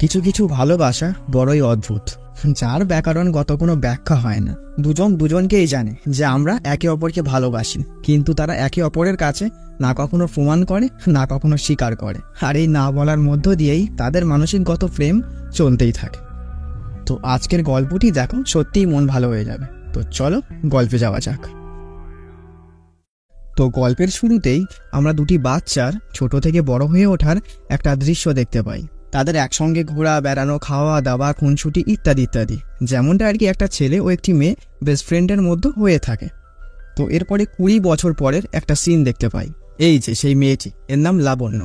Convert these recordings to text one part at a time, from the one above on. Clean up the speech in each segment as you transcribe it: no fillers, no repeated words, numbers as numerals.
কিছু কিছু ভালোবাসা বড়ই অদ্ভুত, যার ব্যাকরণগত কোনো ব্যাখ্যা হয় না। দুজন দুজনকেই জানে যে আমরা একে অপরকে ভালোবাসি, কিন্তু তারা একে অপরের কাছে না কখনো প্রমাণ করে, না কখনো স্বীকার করে। আর এই না বলার মধ্য দিয়েই তাদের মানসিকগত প্রেম চলতেই থাকে। তো আজকের গল্পটি দেখো, সত্যিই মন ভালো হয়ে যাবে। তো চলো গল্পে যাওয়া যাক। তো গল্পের শুরুতেই আমরা দুটি বাচ্চার ছোট থেকে বড় হয়ে ওঠার একটা দৃশ্য দেখতে পাই। তাদের একসঙ্গে ঘোরা, বেড়ানো, খাওয়া দাওয়া, খুনসুটি ইত্যাদি ইত্যাদি, যেমনটা আর কি একটা ছেলে ও একটি মেয়ে বেস্ট ফ্রেন্ডের মধ্যে হয়ে থাকে। তো এরপরে 20 বছর পরের একটা সিন দেখতে পাই। এই যে সেই মেয়েটি, এর নাম লাবণ্য।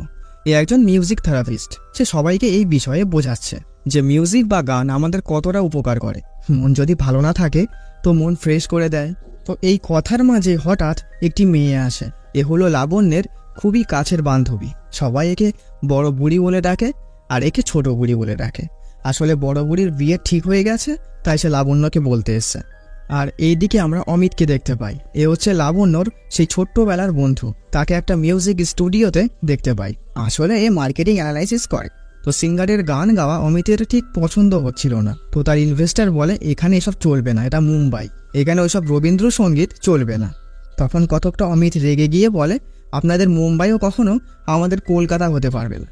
এ একজন মিউজিক থেরাপিস্ট। সে সবাইকে এই বিষয়ে বোঝাচ্ছে যে মিউজিক বা গান আমাদের কতটা উপকার করে। মন যদি ভালো না থাকে তো মন ফ্রেশ করে দেয়। তো এই কথার মাঝে হঠাৎ একটি মেয়ে আসে। এ হলো লাবণ্যের খুবই কাছের বান্ধবী। সবাই একে বড় বুড়ি বলে ডাকে, আর একে ছোট বুড়ি বলে ডাকে। আসলে বড় বুড়ির বিয়ে ঠিক হয়ে গেছে, তাই সে লাবণ্যকে বলতে এসছে। আর এইদিকে আমরা অমিতকে দেখতে পাই। এ হচ্ছে লাবণ্যর সেই ছোট্টবেলার বন্ধু। তাকে একটা মিউজিক স্টুডিওতে দেখতে পাই। আসলে এ মার্কেটিং অ্যানালাইসিস করে। তো সিঙ্গারের গান গাওয়া অমিতের ঠিক পছন্দ হচ্ছিল না। তো তার ইনভেস্টার বলে এখানে এসব চলবে না, এটা মুম্বাই, এখানে ওইসব রবীন্দ্রসঙ্গীত চলবে না। তখন কতকটা অমিত রেগে গিয়ে বলে, আপনাদের মুম্বাইও কখনো আমাদের কলকাতা হতে পারবে না,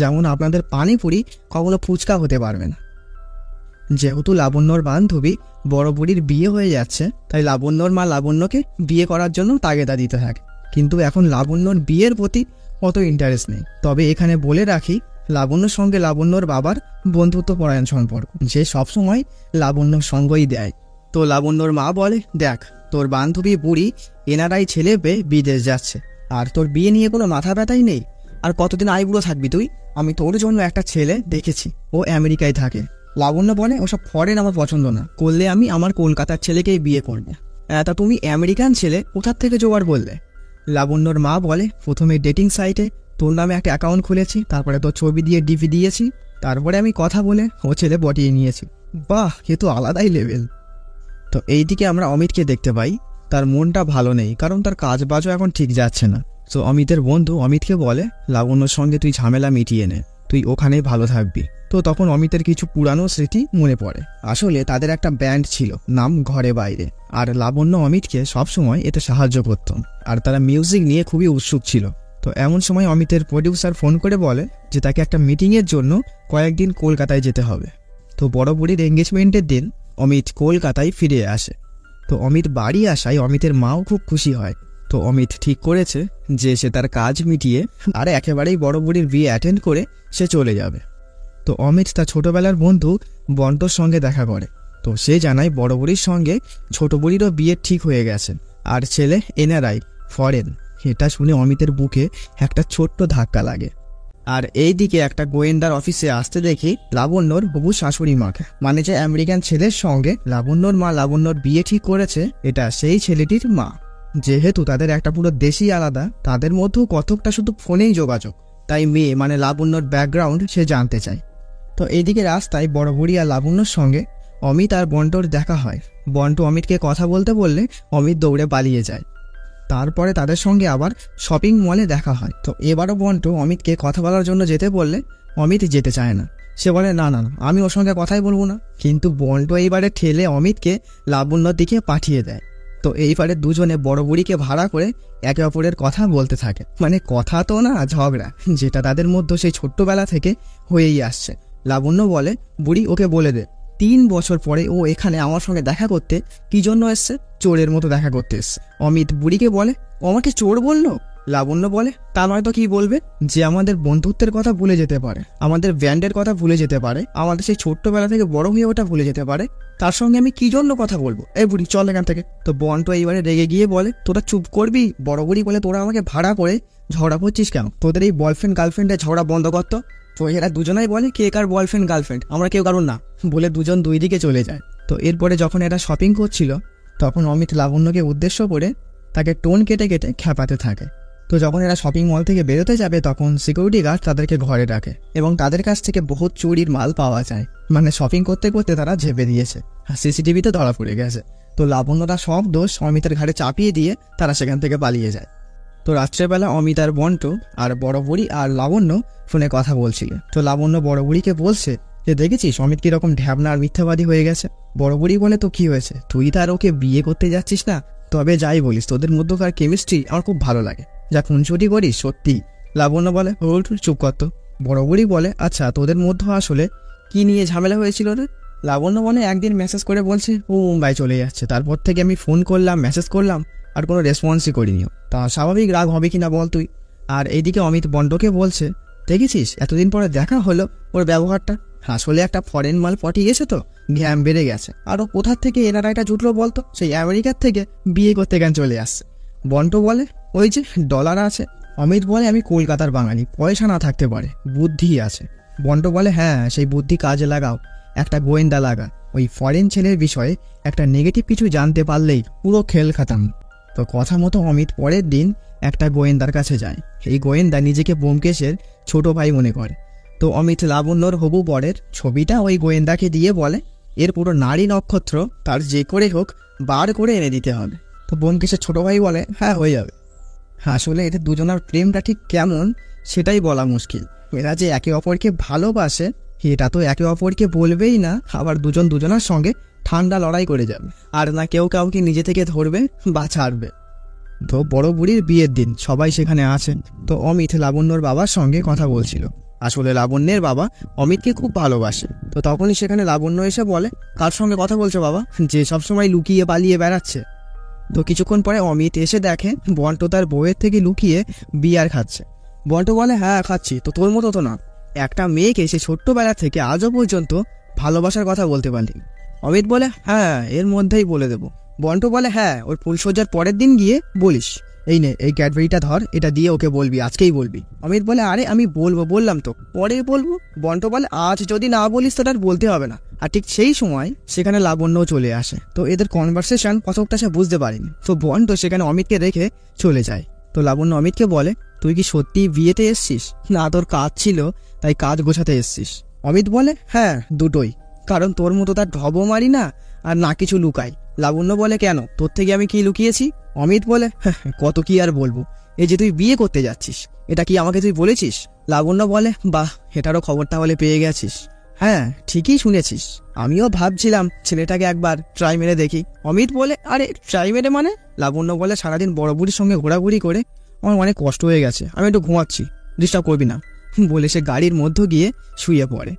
যেমন আপনাদের পানিপুরি কখনো ফুচকা হতে পারবে না। যেহেতু লাবণ্যর বান্ধবী বড় বুড়ির বিয়ে হয়ে যাচ্ছে, তাই লাবণ্যর মা লাবণ্যকে বিয়ে করার জন্য তাগিদা দিতে থাকে। কিন্তু এখন লাবণ্যর বিয়ের প্রতি অত ইন্টারেস্ট নেই। তবে এখানে বলে রাখি, লাবণ্যর সঙ্গে লাবণ্যর বাবার বন্ধুত্বপরায়ণ সম্পর্ক, যে সবসময় লাবণ্যর সঙ্গই দেয়। তো লাবণ্যর মা বলে, দেখ তোর বান্ধবী বুড়ি এনারাই ছেলে পেয়ে বিদেশ যাচ্ছে, আর তোর বিয়ে নিয়ে কোনো মাথা ব্যথাই নেই। আর কতদিন আইবুড়ো থাকবি তুই? আমি তোর জন্য একটা ছেলে দেখেছি, ও আমেরিকায় থাকে। লাবণ্য বলে, ওসব ফরেন আমার পছন্দ না, করলে আমি আমার কলকাতার ছেলেকেই বিয়ে করবো। তা তুমি আমেরিকান ছেলে কোথার থেকে জোগাড় বললে? লাবণ্যর মা বলে, প্রথমে ডেটিং সাইটে তোর নামে একটা অ্যাকাউন্ট খুলেছি, তারপরে তোর ছবি দিয়ে ডিপি দিয়েছি, তারপরে আমি কথা বলে ও ছেলে পটিয়ে নিয়েছি। বাহ, এ তো আলাদাই লেভেল। তো এইদিকে আমরা অমিতকে দেখতে পাই। তার মনটা ভালো নেই, কারণ তার কাজ বাজও এখন ঠিক যাচ্ছে না। তো অমিতের বন্ধু অমিতকে বলে, লাবণ্যর সঙ্গে তুই ঝামেলা মিটিয়ে নে, তুই ওখানেই ভালো থাকবি। তো তখন অমিতের কিছু পুরানো স্মৃতি মনে পড়ে। আসলে তাদের একটা ব্যান্ড ছিল, নাম ঘরে বাইরে, আর লাবণ্য অমিতকে সবসময় এতে সাহায্য করত, আর তারা মিউজিক নিয়ে খুবই উৎসুক ছিল। তো এমন সময় অমিতের প্রডিউসার ফোন করে বলে যে তাকে একটা মিটিংয়ের জন্য কয়েকদিন কলকাতায় যেতে হবে। তো বড় বুড়ির এঙ্গেজমেন্টের দিন অমিত কলকাতায় ফিরে আসে। তো অমিত বাড়ি আসায় অমিতের মাও খুব খুশি হয়। তো অমিত ঠিক করেছে যে সে তার কাজ মিটিয়ে আর একেবারেই বড় বুড়ির বিয়ে অ্যাটেন্ড করে সে চলে যাবে। তো অমিত তার ছোটবেলার বন্ধু বন্টর সঙ্গে দেখা করে। তো সে জানায় বড় বুড়ির সঙ্গে ছোট বুড়িরও বিয়ে ঠিক হয়ে গেছে, আর ছেলে এনআরআই, ফরেন। এটা শুনে অমিতের বুকে একটা ছোট্ট ধাক্কা লাগে। আর এইদিকে একটা গোয়েন্দার অফিসে আসতে দেখি লাবণ্যর হবু শাশুড়ি মাকে, মানে যে আমেরিকান ছেলের সঙ্গে লাবণ্যর মা লাবণ্যর বিয়ে ঠিক করেছে, এটা সেই ছেলেটির মা। যেহেতু তাদের একটা পুরো দেশই আলাদা, তাদের মধ্যেও কতকটা শুধু ফোনেই যোগাযোগ, তাই মেয়ে মানে লাবণ্যর ব্যাকগ্রাউন্ড সে জানতে চায়। তো এইদিকে রাস্তায় বড় বুড়ি আর লাবণ্যর সঙ্গে অমিত আর বন্টর দেখা হয়। বন্টু অমিতকে কথা বলতে বললে অমিত দৌড়ে পালিয়ে যায়। তারপরে তাদের সঙ্গে আবার শপিং মলে দেখা হয়। তো এবারও বন্টু অমিতকে কথা বলার জন্য যেতে বললে অমিত যেতে চায় না। সে বলে, না না, আমি ওর সঙ্গে কথাই বলবো না। কিন্তু বন্টু এইবারে ঠেলে অমিতকে লাবণ্যর দিকে পাঠিয়ে দেয়। তো এইবারে দুজনে বড় বুড়িকে ভাড়া করে একে অপরের কথা বলতে থাকে। মানে কথা তো না, ঝগড়া, যেটা তাদের মধ্যে সেই ছোট্টবেলা থেকে হয়েই আসছে। লাবণ্য বলে, বুড়ি ওকে বলে দে 3 বছর পরে ও এখানে আমার সঙ্গে দেখা করতে কি জন্য এসছে? চোরের মতো দেখা করতে এসছে। অমিত বুড়িকে বলে, ও আমাকে চোর বললো? লাবণ্য বলে, তা নয়তো কি বলবে? যে আমাদের বন্ধুত্বের কথা ভুলে যেতে পারে, আমাদের ব্যান্ডের কথা ভুলে যেতে পারে, আমাদের সেই ছোট্টবেলা থেকে বড় হয়ে ওটা ভুলে যেতে পারে, তার সঙ্গে আমি কি জন্য কথা বলবো? এই বুড়ি চল এখান থেকে। তো বন্টু এইবারে রেগে গিয়ে বলে, তোরা চুপ করবি? বড় বুড়ি বলে, তোরা আমাকে ভাড়া করে ঝগড়া করছিস কেন? তোদের এই বয়ফ্রেন্ড গার্লফ্রেন্ডের ঝগড়া বন্ধ করতো। তো এরা দুজনাই বলে, কে কার বয়ফ্রেন্ড গার্লফ্রেন্ড, আমরা কেউ কারণ না, বলে দুজন দুই দিকে চলে যায়। তো এরপরে যখন এরা শপিং করছিল, তখন অমিত লাবণ্যকে উদ্দেশ্য করে তাকে টোন কেটে কেটে খ্যাপাতে থাকে। তো যখন এরা শপিং মল থেকে বেরোতে যাবে, তখন সিকিউরিটি গার্ড তাদেরকে ঘরে ডাকে এবং তাদের কাছ থেকে বহুত চুরির মাল পাওয়া যায়। মানে শপিং করতে করতে তারা ঝেপে দিয়েছে, আর সিসিটিভিতে ধরা পড়ে গেছে। তো লাবণ্যরা সব দোষ অমিতের ঘাড়ে চাপিয়ে দিয়ে তারা সেখান থেকে পালিয়ে যায়। তো রাত্রেবেলা অমিত আর বন্টু আর বড় বুড়ি আর লাবণ্য ফোনে কথা বলছিল। তো লাবণ্য বড় বুড়িকে বলছে যে দেখেছিস অমিত কিরকম ঢ্যাবনা আর মিথ্যাবাদী হয়ে গেছে। বড় বুড়ি বলে তো কি হয়েছে, তুই তার ওকে বিয়ে করতে যাচ্ছিস না? তবে যাই বলিস তোদের মধ্যকার কেমিস্ট্রি আমার খুব ভালো লাগে, যা খুনসুটি করিস সত্যি। লাবণ্য বলে চুপ কর তো। বড় বুড়ি বলে আচ্ছা তোদের মধ্যে আসলে কি নিয়ে ঝামেলা হয়েছিল রে? লাবণ্য বলে একদিন মেসেজ করে বলছে ও মুম্বাই চলে যাচ্ছে, তারপর থেকে আমি ফোন করলাম মেসেজ করলাম আর কোনো রেসপন্সই করিনিও। তা স্বাভাবিক রাগ হবে কিনা বল তুই। আর এইদিকে অমিত বন্টকে বলছে দেখেছিস এতদিন পরে দেখা হলো ওর ব্যবহারটা, আসলে একটা ফরেন মাল পটিয়েছে তো ঘ্যাম বেড়ে গেছে। আর ও কোথার থেকে এনারা এটা জুটলো বলতো, সেই আমেরিকার থেকে বিয়ে করতে কেন চলে আসছে। বন্টো বলে ওই যে ডলার আছে। অমিত বলে আমি কলকাতার বাঙালি, পয়সা না থাকতে পারে বুদ্ধি আছে। বন্টো বলে হ্যাঁ সেই বুদ্ধি কাজে লাগাও, একটা গোয়েন্দা লাগা। ওই ফরেন ছেলের বিষয়ে একটা নেগেটিভ কিছু জানতে পারলেই পুরো খেল খাতাম। তো কথা মতো অমিত পরের দিন একটা গোয়েন্দার কাছে যায়। এই গোয়েন্দা নিজেকে ব্যোমকেশের ছোট ভাই মনে করে। তো অমিত লাবণ্যর হবু বরের ছবিটা ওই গোয়েন্দাকে দিয়ে বলে এর পুরো নারী নক্ষত্র তার যে করে হোক বার করে এনে দিতে হবে। তো ব্যোমকেশের ছোট ভাই বলে হ্যাঁ হয়ে যাবে। আসলে এদের দুজনের প্রেমটা ঠিক কেমন সেটাই বলা মুশকিল। এরা যে একে অপরকে ভালোবাসে এটা তো একে অপরকে বলবেই না, আবার দুজন দুজনের সঙ্গে ঠান্ডা লড়াই করে যাবে। আর না কেউ কাউকে নিজে থেকে ধরবে বা ছাড়বে। তো বড় বুড়ির বিয়ের দিন সবাই সেখানে আছেন। তো অমিত লাবণ্যর বাবার সঙ্গে কথা বলছিল। আসলে লাবণ্যের বাবা অমিতকে খুব ভালোবাসে। তো তখনই সেখানে লাবণ্য এসে বলে কার সঙ্গে কথা বলছো বাবা, যে সবসময় লুকিয়ে পালিয়ে বেড়াচ্ছে। তো কিছুক্ষণ পরে অমিত এসে দেখে বন্টো তার বউয়ের থেকে লুকিয়ে বিয়ার খাচ্ছে। বন্টো বলে হ্যাঁ খাচ্ছি, তো তোর মতো তো না, একটা মেয়েকে সে ছোট্টবেলা থেকে আজও পর্যন্ত ভালোবাসার কথা বলতে পারলি। অমিত বলে হ্যাঁ এর মধ্যেই বলে দেবো। বন্টো বলে হ্যাঁ ওর ফুলসজ্জার পরের দিন গিয়ে বলিস, এই নে এই ক্যাডবেরিটা ধর, এটা দিয়ে ওকে বলবি, আজকেই বলবি। অমিত বলে আরে আমি বলবো, বললাম তো পরে বলবো। বন্টো বলে আজ যদি না বলিস তো তার বলতে হবে না। আর ঠিক সেই সময় সেখানে লাবণ্যও চলে আসে। তো এদের কনভারসেশন কতটা সে বুঝতে পারেনি। তো বন্টো সেখানে অমিতকে রেখে চলে যায়। তো লাবণ্য অমিতকে বলে তুই কি সত্যি বিয়েতে এসছিস, না তোর কাজ ছিল তাই কাজ গোছাতে এসছিস? অমিত বলে হ্যাঁ দুটোই, কারণ তোর মতো তার ঢবও মারি না আর না কিছু লুকাই। লাবণ্য বলে কেন, তোর থেকে আমি কি লুকিয়েছি? অমিত বলে কত কি আর বলবো, এই যে তুই বিয়ে করতে যাচ্ছিস এটা কি আমাকে তুই বলেছিস? লাবণ্য বলে বাহ এটারও খবর তাহলে পেয়ে গেছিস। হ্যাঁ ঠিকই শুনেছিস, আমিও ভাবছিলাম ছেলেটাকে একবার ট্রাই মেরে দেখি। অমিত বলে আরে ট্রাই মেরে মানে? লাবণ্য বলে সারাদিন বড় বুড়ির সঙ্গে ঘোরাঘুরি করে আমার অনেক কষ্ট হয়ে গেছে, আমি একটু ঘুমাচ্ছি, ডিস্টার্ব করবি না বলে সে গাড়ির মধ্যে গিয়ে শুয়ে পড়ে।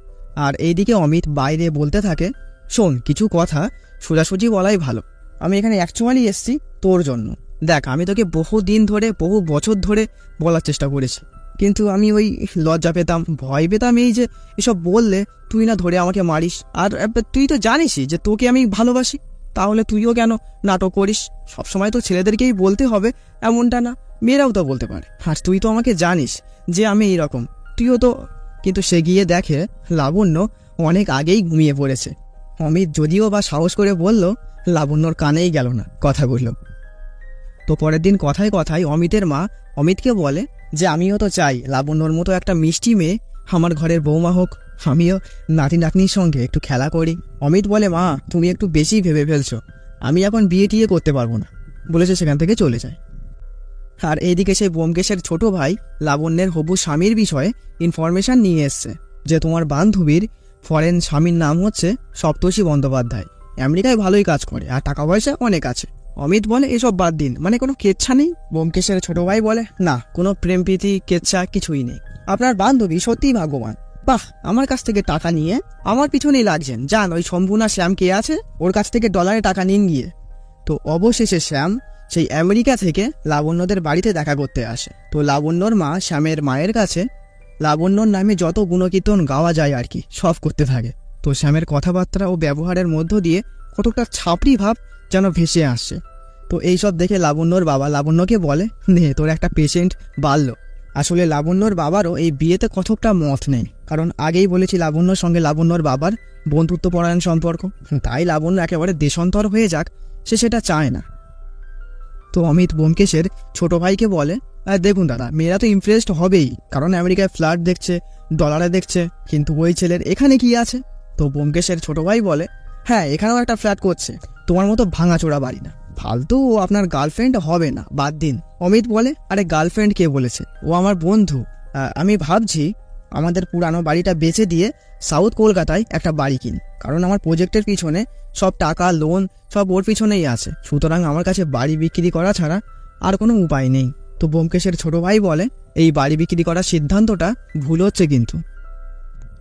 আর এইদিকে অমিত বাইরে বলতে থাকে শোন কিছু কথা সোজাসুজি বলাই ভালো, আমি এখানে অ্যাকচুয়ালি এসছি তোর জন্য। দেখ আমি তোকে বহু দিন ধরে বহু বছর ধরে বলার চেষ্টা করেছি, কিন্তু আমি ওই লজ্জা পেতাম, ভয় পেতাম এই যে এসব বললে তুই না ধরে আমাকে মারিস। আর তুই তো জানিসই যে তোকে আমি ভালোবাসি, তাহলে তুইও কেন নাটক করিস? সবসময় তো ছেলেদেরকেই বলতে হবে এমনটা না, মেয়েরাও তো বলতে পারে। আর তুই তো আমাকে জানিস যে আমি এইরকম, তুইও তো। কিন্তু সে গিয়ে দেখে লাবণ্য অনেক আগেই ঘুমিয়ে পড়েছে। অমিত যদিও বা সাহস করে বলল, লাবণ্যর কানেই গেল না কথাগুলো। তো পরের দিন কথায় কথায় অমিতের মা অমিতকে বলে যে আমিও তো চাই লাবণ্যর মতো একটা মিষ্টি মেয়ে আমার ঘরের বৌমা হোক, আমিও নাতি নাতনির সঙ্গে একটু খেলা করি। অমিত বলে মা তুমি একটু বেশি ভেবে ফেলছো, আমি এখন বিয়ে টিয়ে করতে পারবো না, বলেছে সেখান থেকে চলে যায়। আর এইদিকে সেই ব্যোমকেশের ছোট ভাই লাবণ্যের হবু স্বামীর বিষয়ে ইনফরমেশন নিয়ে এসছে যে তোমার বান্ধবীর ফরেন স্বামীর নাম হচ্ছে সপ্তর্ষি বন্দ্যোপাধ্যায়, আমেরিকায় ভালোই কাজ করে আর টাকা পয়সা অনেক আছে। অমিত বলে এসব বাদ দিন, মানে কোনো কেচ্ছা নেই? ব্যোমকেশের ছোট ভাই বলে না কোনো প্রেম প্রীতি কেচ্ছা কিছুই নেই, আপনার বান্ধবী সত্যিই ভাগ্যবান। বাহ আমার কাছ থেকে টাকা নিয়ে আমার পিছনেই লাগছেন, যান ওই শম্ভুনা শ্যাম কে আছে ওর কাছ থেকে ডলারে টাকা নিন গিয়ে। তো অবশেষে শ্যাম সেই আমেরিকা থেকে লাবণ্যদের বাড়িতে দেখা করতে আসে। তো লাবণ্যর মা শ্যামের মায়ের কাছে লাবণ্যর নামে যত গুণকীর্তন গাওয়া যায় আর কি সব করতে থাকে। তো শ্যামের কথাবার্তা ও ব্যবহারের মধ্য দিয়ে কতটা ছাপড়ি ভাব যেন ভেসে আসছে। তো এইসব দেখে লাবণ্যর বাবা লাবণ্যকে বলে নে তোর একটা পেশেন্ট বাড়ল। আসলে লাবণ্যর বাবারও এই বিয়েতে কতকটা মত নেই, কারণ আগেই বলেছি লাবণ্যর সঙ্গে লাবণ্যর বাবার বন্ধুত্বপরায়ণ সম্পর্ক, তাই লাবণ্য একেবারে দেশান্তর হয়ে যাক সে সেটা চায় না। তো অমিত ব্যোমকেশের ছোট ভাইকে বলে দেখুন দাদা মেয়েরা তো ইমপ্রেসড হবেই, কারণ আমেরিকায় ফ্ল্যাট দেখছে ডলারে দেখছে, কিন্তু ওই ছেলের এখানে কি আছে? তো ব্যোমকেশের ছোট ভাই বলে হ্যাঁ এখানেও একটা ফ্ল্যাট করছে, তোমার মতো ভাঙাচোরা বাড়ি না, ফালতু, ও আপনার গার্লফ্রেন্ড হবে না, বাদ দিন। অমিত বলে, আরে গার্লফ্রেন্ড কে বলেছে, ও আমার বন্ধু। আমি ভাবছি আমাদের পুরানো বাড়িটা বেচে দিয়ে সাউথ কলকাতায় একটা বাড়ি কিনি, কারণ আমার প্রজেক্টের পিছনে সব টাকা লোন সব ওর পিছনেই আছে, সুতরাং আমার কাছে বাড়ি বিক্রি করা ছাড়া আর কোনো উপায় নেই। তো ব্যোমকেশের ছোট ভাই বলে, এই বাড়ি বিক্রি করার সিদ্ধান্তটা ভুল হচ্ছে কিন্তু।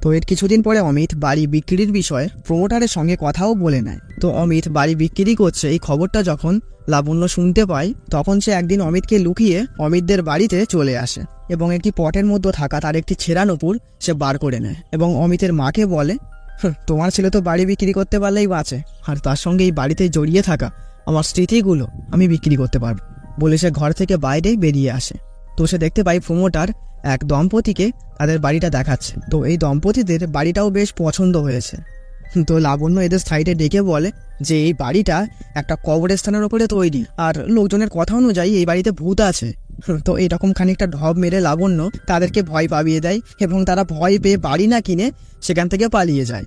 তো এর কিছুদিন পরে অমিত বাড়ি বিক্রির বিষয়ে প্রমোটারের সঙ্গে কথাও বলে নেয়। তো অমিত বাড়ি বিক্রি করছে এই খবরটা যখন লাবণ্য শুনতে পায়, তখন সে একদিন অমিতকে লুকিয়ে অমিতদের বাড়িতে চলে আসে এবং একটি পটের মধ্যে থাকা তার একটি ছেঁড়া নুপুর সে বার করে নেয় এবং অমিতের মাকে বলে, তোমার ছেলে তো বাড়ি বিক্রি করতে পারলেই বাঁচে, আর তার সঙ্গে এই বাড়িতে জড়িয়ে থাকা আমার স্মৃতিগুলো আমি বিক্রি করতে পারবো বলে সে ঘর থেকে বাইরে বেরিয়ে আসে। তো সে দেখতে পায় প্রমোটার এক দম্পতিকে তাদের বাড়িটা দেখাচ্ছে। তো এই দম্পতিদের বাড়িটাও বেশ পছন্দ হয়েছে। তো লাবণ্য এদের সাইডে ডেকে বলে যে এই বাড়িটা একটা কবরস্থানের ওপরে তৈরি, আর লোকজনের কথা অনুযায়ী এই বাড়িতে ভূত আছে। তো এরকম খানিকটা ঢপ মেরে লাবণ্য তাদেরকে ভয় পাবিয়ে দেয় এবং তারা ভয় পেয়ে বাড়ি না কিনে সেখান থেকে পালিয়ে যায়।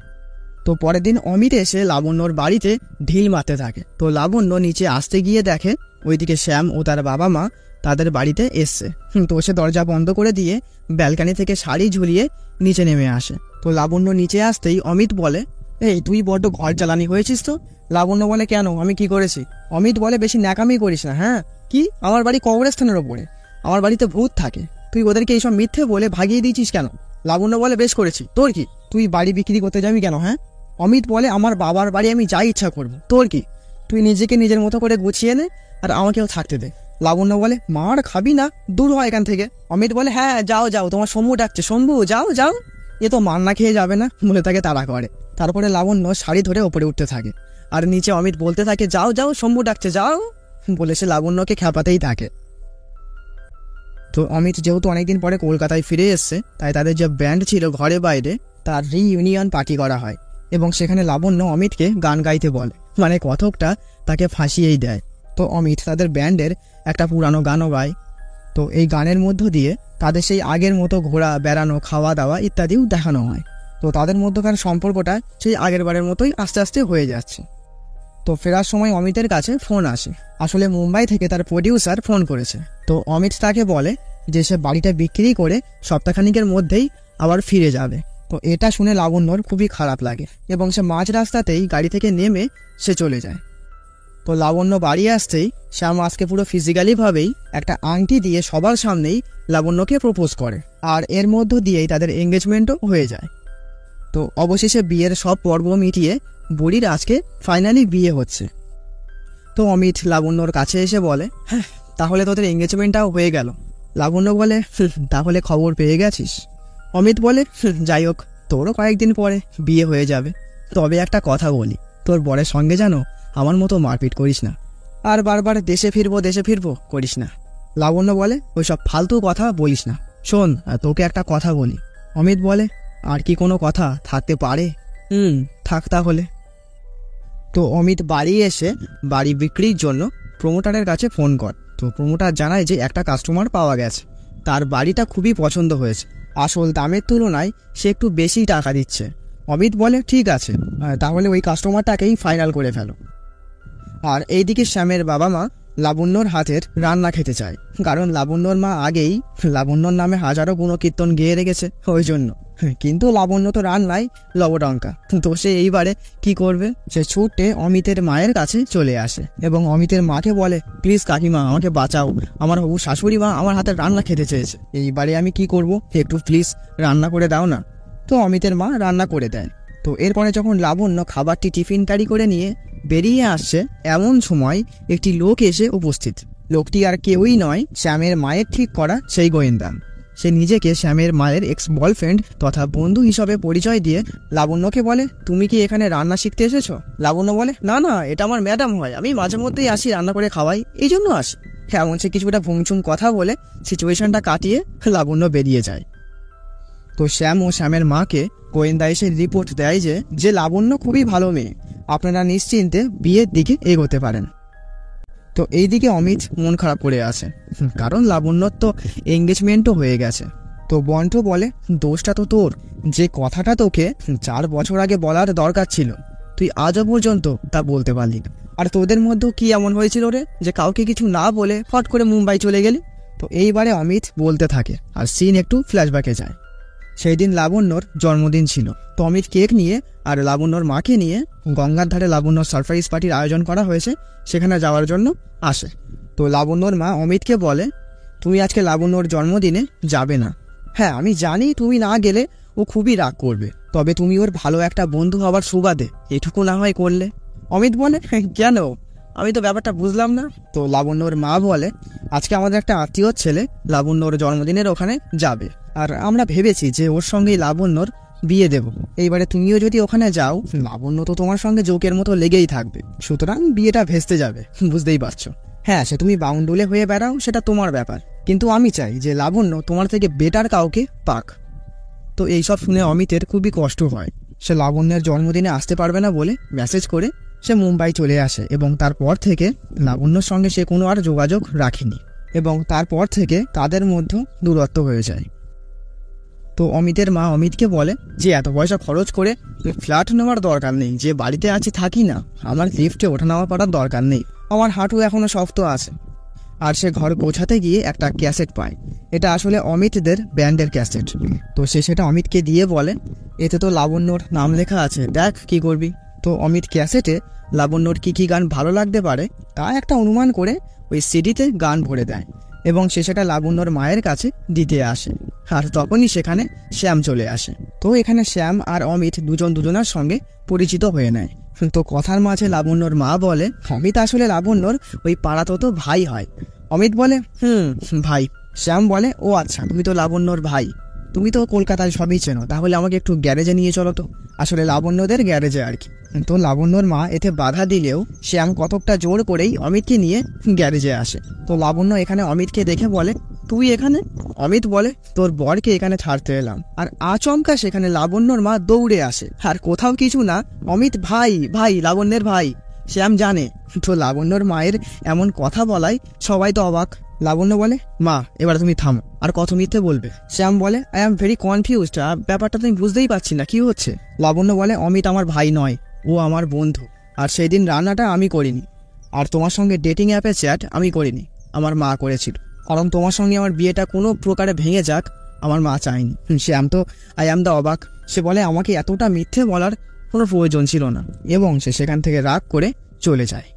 তো পরের দিন অমিত এসে লাবণ্যর বাড়িতে ঢিল মারতে থাকে। তো লাবণ্য নিচে আসতে গিয়ে দেখে ওইদিকে শ্যাম ও তার বাবা মা তাদের বাড়িতে এসছে। তো সে দরজা বন্ধ করে দিয়ে ব্যালকানি থেকে শাড়ি ঝুলিয়ে নিচে নেমে আসে। তো লাবণ্য নিচে আসতেই অমিত বলে, এই তুই বড্ড ঘর জ্বালানি হয়েছিস তো। লাবণ্য বলে, কেন, আমি কি করেছি? অমিত বলে, বেশি ন্যাকামি করিস না। হ্যাঁ কি, আমার বাড়ি কবরস্থানের ওপরে, আমার বাড়িতে ভূত থাকে, তুই ওদেরকে এইসব মিথ্যে বলে ভাগিয়ে দিয়েছিস কেন? লাবণ্য বলে, বেশ করেছি, তোর কি, তুই বাড়ি বিক্রি করতে যাবি কেন? হ্যাঁ। অমিত বলে, আমার বাবার বাড়ি আমি যা ইচ্ছা করব, তোর কি, তুই নিজেকে নিজের মতো করে গুছিয়ে নে আর আমাকেও থাকতে দে। লাবণ্য বলে, মার খাবি না, দূর হয় এখান থেকে। অমিত বলে, হ্যাঁ যাও যাও, তোমার শম্ভু ডাকছে, শম্ভু যাও যাও, এ তো মার না খেয়ে যাবে না বলে তাকে তাড়া করে। তারপরে লাবণ্য শাড়ি ধরে ওপরে উঠতে থাকে আর নিচে অমিত বলতে থাকে, যাও যাও, শম্ভু ডাকছে, যাও বলে সে লাবণ্যকে খেপাতেই থাকে। তো অমিত যেহেতু অনেকদিন পরে কলকাতায় ফিরে এসছে, তাই তাদের যে ব্যান্ড ছিল ঘরে বাইরে তার রিইউনিয়ন পার্টি করা হয় এবং সেখানে লাবণ্য অমিতকে গান গাইতে বলে, মানে কথকটা তাকে ফাঁসিয়েই দেয়। তো অমিত তাদের ব্যান্ডের একটা পুরানো গানও গায়। তো এই গানের মধ্য দিয়ে তাদের সেই আগের মতো ঘোরা বেড়ানো খাওয়া দাওয়া ইত্যাদিও দেখানো হয়। তো তাদের মধ্যকার সম্পর্কটা সেই আগের বারের মতোই আস্তে আস্তে হয়ে যাচ্ছে। তো ফেরার সময় অমিতের কাছে ফোন আসে, আসলে মুম্বাই থেকে তার প্রডিউসার ফোন করেছে। তো অমিত তাকে বলে যে সে বাড়িটা বিক্রি করে সপ্তাহখানিকের মধ্যেই আবার ফিরে যাবে। তো এটা শুনে লাবণ্যর খুবই খারাপ লাগে এবং সে মাঝ রাস্তাতেই গাড়ি থেকে নেমে সে চলে যায়। তো লাবণ্য বাড়ি আসতেই শ্যাম আজকে পুরো ফিজিক্যালিভাবেই একটা আংটি দিয়ে সবার সামনেই লাবণ্যকে প্রপোজ করে, আর এর মধ্য দিয়েই তাদের এঙ্গেজমেন্টও হয়ে যায়। তো অবশেষে বিয়ের সব পর্ব মিটিয়ে বুড়ির আজকে ফাইনালি বিয়ে হচ্ছে। তো অমিত লাবণ্যর কাছে এসে বলে, হ্যাঁ তাহলে তোদের এঙ্গেজমেন্টটাও হয়ে গেল। লাবণ্য বলে, তাহলে খবর পেয়ে গেছিস? অমিত বলে, যাই হোক, তোরও কয়েকদিন পরে বিয়ে হয়ে যাবে। তবে একটা কথা বলি, তোর বরের সঙ্গে যেন আমার মতো মারপিট করিস না, আর বারবার দেশে ফিরবো করিস না। লাবণ্য বলে, ওইসব ফালতু কথা বলিস না। শোন, তোকে একটা কথা বলি। অমিত বলে, আর কি কোনো কথা থাকতে পারে? থাক তাহলে। তো অমিত বাড়ি এসে বাড়ি বিক্রির জন্য প্রমোটারের কাছে ফোন কর। তো প্রমোটার জানায় যে একটা কাস্টমার পাওয়া গেছে, তার বাড়িটা খুবই পছন্দ হয়েছে, আসল দামের তুলনায় সে একটু বেশি টাকা দিচ্ছে। অমিত বলে, ঠিক আছে, তাহলে ওই কাস্টমারটাকেই ফাইনাল করে ফেলো। আর এইদিকে শ্যামের বাবা মা লাবণ্যর হাতের রান্না খেতে চায়, কারণ লাবণ্যর মা আগেই লাবণ্যর নামে হাজারো গুণকীর্তন গেয়ে রেখেছে ওই জন্য। কিন্তু লাবণ্য তো রান্নায় লবডঙ্কা। তো সে এইবারে কি করবে, সে ছুটে অমিতের মায়ের কাছে চলে আসে এবং অমিতের মাকে বলে, প্লিজ কাকিমা আমাকে বাঁচাও, আমার হবু শাশুড়ি মা আমার হাতের রান্না খেতে চেয়েছে, এইবারে আমি কি করব, একটু প্লিজ রান্না করে দাও না। তো অমিতের মা রান্না করে দেয়। তো এরপরে যখন লাবণ্য খাবারটি টিফিন ক্যারি করে নিয়ে বেরিয়ে আসছে, এমন সময় একটি লোক এসে উপস্থিত। লোকটি আর কেউই নয়, শ্যামের মায়ের ঠিক করা সেই গোয়েন্দা। সে নিজেকে শ্যামের মায়ের এক্স বয়ফ্রেন্ড তথা বন্ধু হিসাবে পরিচয় দিয়ে লাবণ্যকে বলে, তুমি কি এখানে রান্না শিখতে এসেছো? লাবণ্য বলে, না না, এটা আমার ম্যাডাম হয়, আমি মাঝে মধ্যেই আসি, রান্না করে খাওয়াই, এই জন্য আসি। এমন সে কিছুটা ভুংচুং কথা বলে সিচুয়েশনটা কাটিয়ে লাবণ্য বেরিয়ে যায়। তো শ্যাম ও শ্যামের মাকে গোয়েন্দা এসে রিপোর্ট দেয় যে লাবণ্য খুবই ভালো মেয়ে, আপনারা নিশ্চিন্তে বিয়ের দিকে এগোতে পারেন। তো এইদিকে অমিত মন খারাপ করে আছে, কারণ লাবণ্যর তো এঙ্গেজমেন্টও হয়ে গেছে। তো বন্ট বলে, দোষটা তো তোর, যে কথাটা তোকে 4 বছর আগে বলার দরকার ছিল তুই আজও পর্যন্ত তা বলতে পারলি না। আর তোদের মধ্যেও কি এমন হয়েছিল রে যে কাউকে কিছু না বলে ফট করে মুম্বাই চলে গেলি? তো এইবারে অমিত বলতে থাকে আর সিন একটু ফ্ল্যাশব্যাকে যায়। সেই দিন লাবণ্যর জন্মদিন ছিল। তো অমিত কেক নিয়ে আর লাবণ্যর মাকে নিয়ে গঙ্গার ধারে লাবণ্যর সারপ্রাইজ পার্টির আয়োজন করা হয়েছে, সেখানে যাওয়ার জন্য আসে। তো লাবণ্যর মা অমিতকে বলে, তুমি আজকে লাবণ্যর জন্মদিনে যাবে না। হ্যাঁ আমি জানি তুমি না গেলে ও খুবই রাগ করবে, তবে তুমি ওর ভালো একটা বন্ধু হবার সুবাদে এটুকু না হয় করলে। অমিত বলে, কেন? আমি তো ব্যাপারটা বুঝলাম না। তো লাবণ্যর মা বলে, আজকে আমাদের একটা আত্মীয় ছেলে লাবণ্যর জন্মদিনের ওখানে যাবে, আর আমরা ভেবেছি যে ওর সঙ্গেই লাবণ্যর বিয়ে দেব। এইবারে তুমিও যদি ওখানে যাও, লাবণ্য তো তোমার সঙ্গে জোকের মতো লেগেই থাকবে, সুতরাং বিয়েটা ভেস্তে যাবে, বুঝতেই পারছো। হ্যাঁ সে তুমি বাউন্ডুলে হয়ে বেড়াও, সেটা তোমার ব্যাপার, কিন্তু আমি চাই যে লাবণ্য তোমার থেকে বেটার কাউকে পাক। তো এইসব শুনে অমিতের খুবই কষ্ট হয়। সে লাবণ্যের জন্মদিনে আসতে পারবে না বলে মেসেজ করে সে মুম্বাই চলে আসে, এবং তারপর থেকে লাবণ্যর সঙ্গে সে কোনো আর যোগাযোগ রাখেনি, এবং তারপর থেকে তাদের মধ্যে দূরত্ব হয়ে যায়। তো অমিতের মা অমিতকে বলে যে এত পয়সা খরচ করে ফ্ল্যাট নেওয়ার দরকার নেই, যে বাড়িতে আছি থাকি না, আমার লিফটে ওঠা নামা করার দরকার নেই, আমার হাঁটু এখনো শক্ত আছে। আর সে ঘর পৌঁছাতে গিয়ে একটা ক্যাসেট পায়, এটা আসলে অমিতদের ব্যান্ডের ক্যাসেট। তো সে সেটা অমিতকে দিয়ে বলে, এতে তো লাবণ্যর নাম লেখা আছে, দেখ কি করবি। তো অমিত ক্যাসেটে লাবণ্যর কী কী গান ভালো লাগতে পারে তা একটা অনুমান করে ওই সিডিতে গান ভরে দেয়, এবং সে সেটা লাবণ্যর মায়ের কাছে দিতে আসে। আর তখনই সেখানে শ্যাম চলে আসে। তো এখানে শ্যাম আর অমিত দুজন দুজনের সঙ্গে পরিচিত হয়ে নেয়। তো কথার মাঝে লাবণ্যর মা বলে, অমিত আসলে লাবণ্যর ওই পাড়াতো তো ভাই হয়। অমিত বলে, ভাই। শ্যাম বলে, ও আচ্ছা, তুমি তো লাবণ্যর ভাই, তুমি তো কলকাতায় সবই চেনো, তাহলে আমাকে একটু গ্যারেজে নিয়ে চলো তো, আসলে লাবণ্যদের গ্যারেজে আর কি। তো লাবণ্যর মা এতে বাধা দিলেও শ্যাম কতকটা জোর করেই অমিতকে নিয়ে গ্যারেজে আসে। তো লাবণ্য এখানে অমিতকে দেখে বলে, তুই এখানে? অমিত বলে, তোর বরকে এখানে ছাড়তে এলাম। আর আচমকা সেখানে লাবণ্যর মা দৌড়ে আসে, আর কোথাও কিছু না, অমিত ভাই, ভাই লাবণ্যের ভাই। শ্যাম জানে। তো লাবণ্যর মায়ের এমন কথা বলায় সবাই তো অবাক। লাবণ্য বলে, মা এবার তুমি থামো, আর কত মিথ্যে বলবে। শ্যাম বলে, আই এম ভেরি কনফিউজড, ব্যাপারটা তুমি বুঝতেই পারছি না কি হচ্ছে। লাবণ্য বলে, অমিত আমার ভাই নয়, ও আমার বন্ধু, আর সেই দিন রান্নাটা আমি করিনি, আর তোমার সঙ্গে ডেটিং অ্যাপে চ্যাট আমি করিনি, আমার মা করেছিল, কারণ তোমার সঙ্গে আমার বিয়েটা কোনো প্রকারে ভেঙে যাক আমার মা চায়নি। শ্যাম তো আই অ্যাম দ্য অবাক। সে বলে, আমাকে এতটা মিথ্যে বলার কোনো প্রয়োজন ছিল না, এবং সে সেখান থেকে রাগ করে চলে যায়।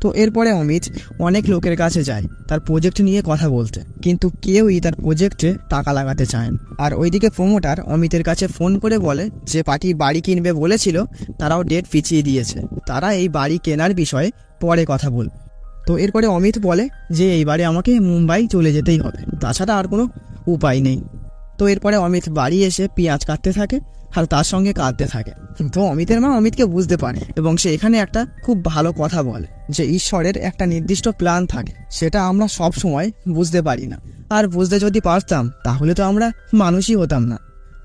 তো এরপরে অমিত অনেক লোকের কাছে যায় তার প্রজেক্ট নিয়ে কথা বলতে, কিন্তু কেউই তার প্রজেক্টে টাকা লাগাতে চায় না। আর ওইদিকে প্রমোটার অমিতের কাছে ফোন করে বলে যে পার্টি বাড়ি কিনবে বলেছিল, তারাও ডেট পিছিয়ে দিয়েছে, তারা এই বাড়ি কেনার বিষয়ে পরে কথা বলবে। তো এরপরে অমিত বলে যে এইবারে আমাকে মুম্বাই চলে যেতেই হবে, তাছাড়া আর কোনো উপায় নেই। তো এরপরে অমিত বাড়ি এসে পেঁয়াজ কাটতে থাকে আর তার সঙ্গে কাঁদতে থাকে। তো অমিতের মা অমিতকে বুঝতে পারে, এবং সে এখানে একটা খুব ভালো কথা বলে যে ঈশ্বরের একটা নির্দিষ্ট প্ল্যান থাকে, সেটা আমরা সব সময় বুঝতে পারি না, আর বুঝতে যদি পারতাম তাহলে তো আমরা মানুষই হতাম না।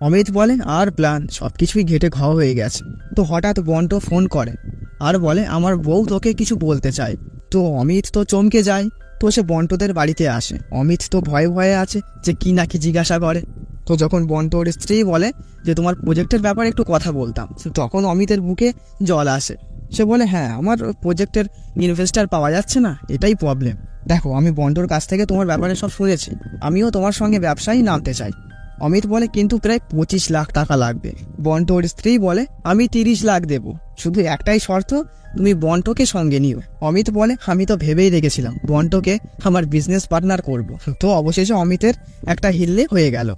অমিত বলে, আর প্ল্যান সবকিছুই ঘেটে ঘ হয়ে গেছে। তো হঠাৎ বন্টু ফোন করে আর বলে, আমার বউ তোকে কিছু বলতে চায়। তো অমিত তো চমকে যায়। তো সে বন্টুদের বাড়িতে আসে। অমিত তো ভয়ে ভয়ে আছে যে কি নাকি জিজ্ঞাসা করে। তো যখন বন্টুর স্ত্রী বলে যে তোমার প্রজেক্টের ব্যাপারে একটু কথা বলতাম, তখন অমিতের বুকে জল আসে। সে বলে, হ্যাঁ আমার প্রজেক্টের ইনভেস্টার পাওয়া যাচ্ছে না, এটাই প্রবলেম। দেখো আমি বন্টুর কাছ থেকে তোমার ব্যাপারে সব শুনেছি, আমিও তোমার সঙ্গে ব্যবসায় নামতে চাই। অমিত বলে, কিন্তু প্রায় 25 লাখ টাকা লাগবে। বন্টুর স্ত্রী বলে, আমি 30 লাখ দেব, শুধু একটাই শর্ত, তুমি বন্টুকে সঙ্গে নিও। অমিত বলে, আমি তো ভেবেই রেখেছিলাম বন্টুকে আমার বিজনেস পার্টনার করব। তো অবশেষে অমিতের একটা হিল্লে হয়ে গেল।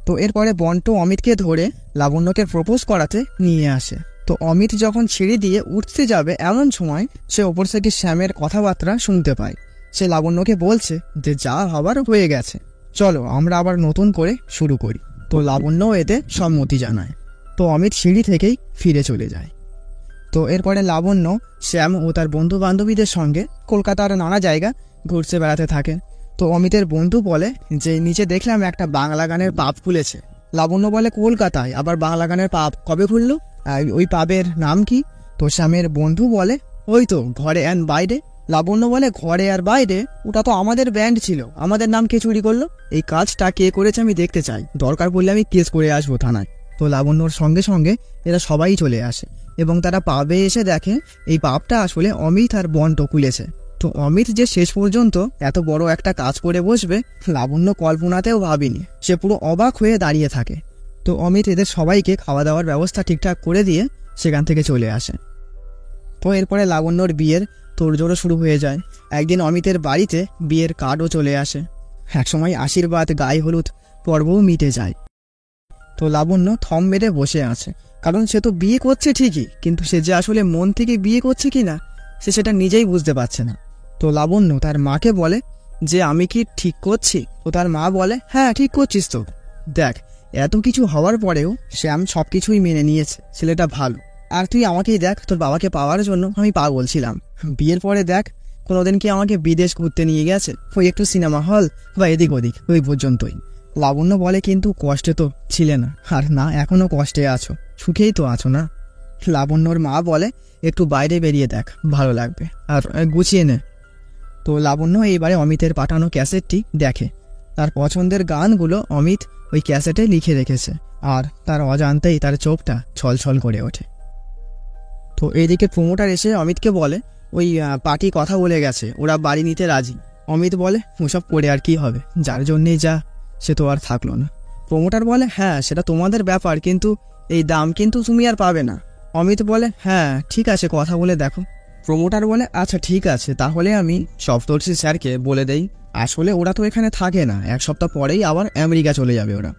তো এরপরে বন্টু অমিতকে ধরে লাবণ্যকে প্রপোজ করাতে নিয়ে আসে। তো অমিত যখন সিঁড়ি দিয়ে উঠতে যাবে এমন সময় সে ওপর থেকে শ্যামের কথাবার্তা শুনতে পায়। সে লাবণ্যকে বলছে যে যা হবার হয়ে গেছে, চলো আমরা আবার নতুন করে শুরু করি। তো লাবণ্যও এতে সম্মতি জানায়। তো অমিত সিঁড়ি থেকেই ফিরে চলে যায়। তো এরপরে লাবণ্য, শ্যাম ও তার বন্ধু বান্ধবীদের সঙ্গে কলকাতার নানা জায়গা ঘুরতে বেড়াতে থাকে। তো অমিতের বন্ধু বলে যে নিচে দেখলাম একটা বাংলা গানের পাব খুলেছে। লাবণ্য বলে, কলকাতায় আবার বাংলা গানের পাব কবে খুললো? ওই পাবের নাম কি? তো শ্যামের বন্ধু বলে, ওই তো ঘরে অ্যান্ড বাইরে। লাবণ্য বলে, ঘরে আর বাইরে? ওটা তো আমাদের ব্যান্ড ছিল, আমাদের নাম কে চুরি করলো? এই কাজটা কে করেছে আমি দেখতে চাই, দরকার পড়লে আমি কেস করে আসবো থানায়। তো লাবণ্যর সঙ্গে সঙ্গে এরা সবাই চলে আসে এবং তারা পাবে এসে দেখে এই পাপটা আসলে অমিত আর বন্ট খুলেছে। তো অমিত যে শেষ পর্যন্ত এত বড় একটা কাজ করে বসবে লাবণ্য কল্পনাতেও ভাবেনি। সে পুরো অবাক হয়ে দাঁড়িয়ে থাকে। তো অমিত এদের সবাইকে খাওয়া দাওয়ার ব্যবস্থা ঠিকঠাক করে দিয়ে সেখান থেকে চলে আসে। তো এরপরে লাবণ্যর বিয়ের তোড়জোড়ও শুরু হয়ে যায়। একদিন অমিতের বাড়িতে বিয়ের কার্ডও চলে আসে। একসময় আশীর্বাদ গায়ে হলুদ পর্বও মিটে যায়। তো লাবণ্য থম মেরে বসে আছে, কারণ সে তো বিয়ে করছে ঠিকই, কিন্তু সে যে আসলে মন থেকে বিয়ে করছে কিনা সে সেটা নিজেই বুঝতে পারছে না। তো লাবণ্য তার মাকে বলে যে আমি কি ঠিক করছি? তো তার মা বলে হ্যাঁ ঠিক করছিস। তো দেখ, এত কিছু হওয়ার পরেও শ্যাম সব কিছুই মেনে নিয়েছে, ছেলেটা ভালো। আর তুই আমাকেই দেখ, তোর বাবাকে পাওয়ার জন্য আমি পাগল ছিলাম। বিয়ের পরে দেখ, কোনোদিন কি আমাকে বিদেশ ঘুরতে নিয়ে গেছে? ওই একটু সিনেমা হল বা এদিক ওদিক, ওই পর্যন্তই। লাবণ্য বলে কিন্তু কষ্টে তো ছিলে না, আর না এখনো কষ্টে আছো, সুখেই তো আছো না? লাবণ্যর মা বলে একটু বাইরে বেরিয়ে দেখ, ভালো লাগবে, আর গুছিয়ে নে। তো লাবণ্য এইবারে অমিতের পাঠানো ক্যাসেটটি দেখে। তার পছন্দের গানগুলো অমিত ওই ক্যাসেটে লিখে রেখেছে, আর তার অজান্তেই তার চোখটা ছলছল করে ওঠে। তো এইদিকে প্রমোটার এসে অমিতকে বলে ওই পার্টি কথা বলে গেছে, ওরা বাড়ি নিতে রাজি। অমিত বলে ওসব করে আর কি হবে, যার জন্যেই যা সে তো আর থাকলো না। প্রমোটার বলে হ্যাঁ সেটা তোমাদের ব্যাপার, কিন্তু এই দাম কিন্তু তুমি আর পাবে না। অমিত বলে হ্যাঁ ঠিক আছে, কথা বলে দেখো। প্রমোটার বলে আচ্ছা ঠিক আছে, তাহলে আমি সপ্তর্ষি স্যারকে বলে দেই। আসলে ওরা তো এখানে থাকে না, 1 সপ্তাহ পরেই আবার আমেরিকা চলে যাবে ওরা।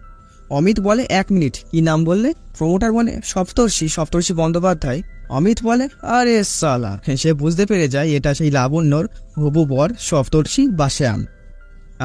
অমিত বলে 1 মিনিট, কি নাম বললে? প্রমোটার বলে সপ্তর্ষি বন্দ্যোপাধ্যায়। অমিত বলে আরে সালা, সে বুঝতে পেরে যায় এটা সেই লাবণ্যর হবু বর সপ্তর্ষি বা শ্যাম।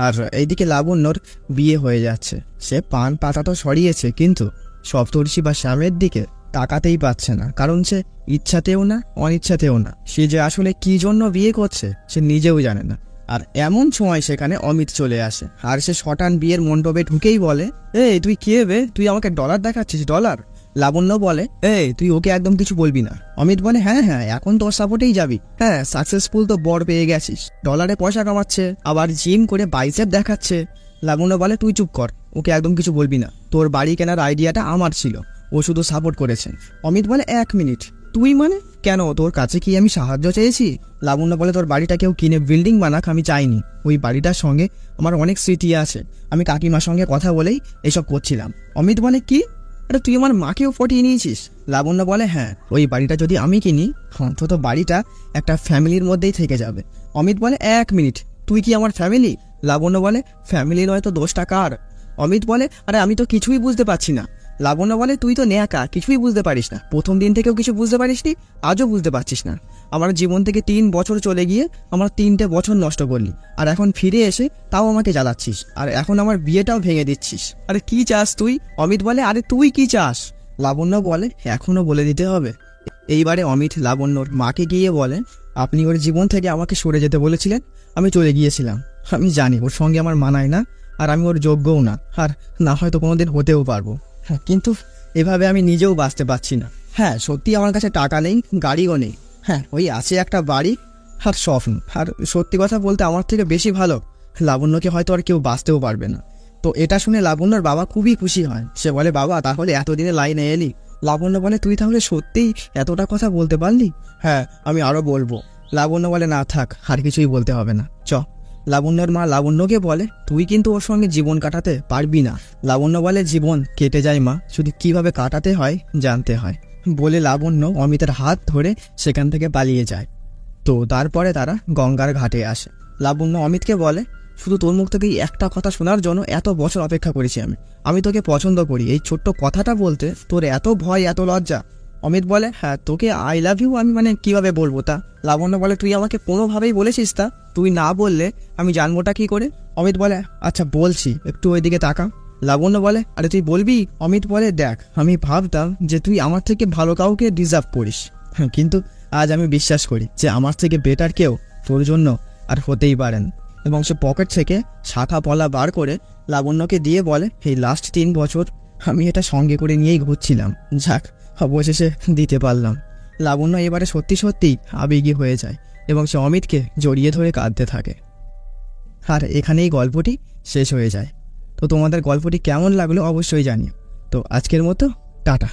আর এইদিকে লাবণ্যর বিয়ে হয়ে যাচ্ছে। সে পান পাতা তো সরিয়েছে, কিন্তু সপ্তর্ষি বা শ্যামের দিকে তাকাতেই পাচ্ছে না, কারণ সে ইচ্ছাতেও না অনিচ্ছাতেও না। সে যে আসলে কি জন্য বিয়ে করছে সে নিজেও জানে না। আর এমন সময় সেখানে অমিত চলে আসে, আর সে শটান বিয়ের মণ্ডপে ঢুকেই বলে এই তুই কে বে, তুই আমাকে ডলার দেখাচ্ছিস? ডলার? লাবণ্য বলে এই তুই ওকে একদম কিছু বলবি না। অমিত বলে হ্যাঁ হ্যাঁ এখন তোর সাপোর্টেই যাবি। হ্যাঁ সাকসেসফুল তো বর পেয়ে গেছিস, ডলারে পয়সা কামাচ্ছে, আবার জিম করে বাইসেপ দেখাচ্ছে। লাবণ্য বলে তুই চুপ কর, ওকে একদম কিছু বলবি না। তোর বাড়ি কেনার আইডিয়াটা আমার ছিল, ও শুধু সাপোর্ট করেছে। অমিত বলে 1 মিনিট, তুই মানে? কেন, তোর কাছে কি আমি সাহায্য চেয়েছি? লাবণ্য বলে তোর বাড়িটা কেউ কিনে বিল্ডিং বানাক আমি চাইনি, ওই বাড়িটার সঙ্গে আমার অনেক স্মৃতি আছে, আমি কাকিমার সঙ্গে কথা বলেই এসব করছিলাম। অমিত বলে কি, আরে তুই আমার মাকেও পটিয়ে নিয়েছিস? লাবণ্য বলে হ্যাঁ, ওই বাড়িটা যদি আমি কিনি অন্তত বাড়িটা একটা ফ্যামিলির মধ্যেই থেকে যাবে। অমিত বলে 1 মিনিট, তুই কি আমার ফ্যামিলি? লাবণ্য বলে ফ্যামিলি নয় তো দোষটা কার? অমিত বলে আরে আমি তো কিছুই বুঝতে পারছি না। লাবণ্য বলে তুই তো ন্যাকা, কিছুই বুঝতে পারিস না, প্রথম দিন থেকেও কিছু বুঝতে পারিসনি, আজও বুঝতে পারছিস না। আমার জীবন থেকে 3 বছর চলে গিয়ে আমার 3টে বছর নষ্ট করলি, আর এখন ফিরে এসে তাও আমাকে জ্বালাচ্ছিস, আর এখন আমার বিয়েটাও ভেঙে দিচ্ছিস। আরে কি চাস তুই? অমিত বলে আরে তুই কি চাস? লাবণ্য বলে এখনো বলে দিতে হবে। এইবারে অমিত লাবণ্যর মাকে গিয়ে বলে আপনি ওর জীবন থেকে আমাকে সরে যেতে বলেছিলেন, আমি চলে গিয়েছিলাম। আমি জানি ওর সঙ্গে আমার মানায় না, আর আমি ওর যোগ্যও না, আর না হয়তো কোনোদিন হতেও পারবো। হ্যাঁ কিন্তু এভাবে আমি নিজেও বাঁচতে পারছি না। হ্যাঁ সত্যি আমার কাছে টাকা নেই, গাড়িও নেই, হ্যাঁ ওই আছে একটা বাড়ি আর স্বপ্ন, আর সত্যি কথা বলতে আমার থেকে বেশি ভালো লাবণ্যকে হয়তো আর কেউ বাঁচতেও পারবে না। তো এটা শুনে লাবণ্যর বাবা খুবই খুশি হয়। সে বলে বাবা তাহলে এতদিনে লাইনে এলি? লাবণ্য বলে তুই তাহলে সত্যিই এতটা কথা বলতে পারলি? হ্যাঁ আমি আরও বলবো। লাবণ্য বলে না থাক, আর কিছুই বলতে হবে না, চ। লাবণ্যর মা লাবণ্যকে বলে তুই কিন্তু ওর সঙ্গে জীবন কাটাতে পারবি না। লাবণ্য বলে জীবন কেটে যায় মা, শুধু কিভাবে কাটাতে হয় জানতে হয়, বলে লাবণ্য অমিতের হাত ধরে সেখান থেকে পালিয়ে যায়। তো তারপরে তারা গঙ্গার ঘাটে আসে। লাবণ্য অমিতকে বলে শুধু তোর মুখ থেকেই একটা কথা শোনার জন্য এত বছর অপেক্ষা করেছি আমি তোকে পছন্দ করি, এই ছোট্ট কথাটা বলতে তোর এত ভয় এত লজ্জা? অমিত বলে হ্যাঁ তোকে আই লাভ ইউ আমি মানে কিভাবে বলবো তা? লাবণ্য বলে তুই আমাকে কোনোভাবেই বলেছিস তা? তুই না বললে আমি জানবোটা কি করে? অমিত বলে আচ্ছা বলছি, একটু ওইদিকে তাকা। লাবণ্য বলে আরে তুই বলবি? অমিত বলে দেখ আমি ভাবতাম যে তুই আমার থেকে ভালো কাউকে ডিজার্ভ করিস, কিন্তু আজ আমি বিশ্বাস করি যে আমার থেকে বেটার কেউ তোর জন্য আর হতেই পারেন। এবং সে পকেট থেকে শাখা পলা বার করে লাবণ্যকে দিয়ে বলে এই লাস্ট 3 বছর আমি এটা সঙ্গে করে নিয়েই ঘুরছিলাম, যাক অবশেষে দিতে পারলাম। লাবণ্য এবারে সত্যি সত্যি আবেগী হয়ে যায় এবং সে অমিতকে জড়িয়ে ধরে কাঁদতে থাকে। আর এখানেই গল্পটি শেষ হয়ে যায়। তো তোমাদের গল্পটি কেমন লাগলো অবশ্যই জানিও। তো আজকের মতো টাটা।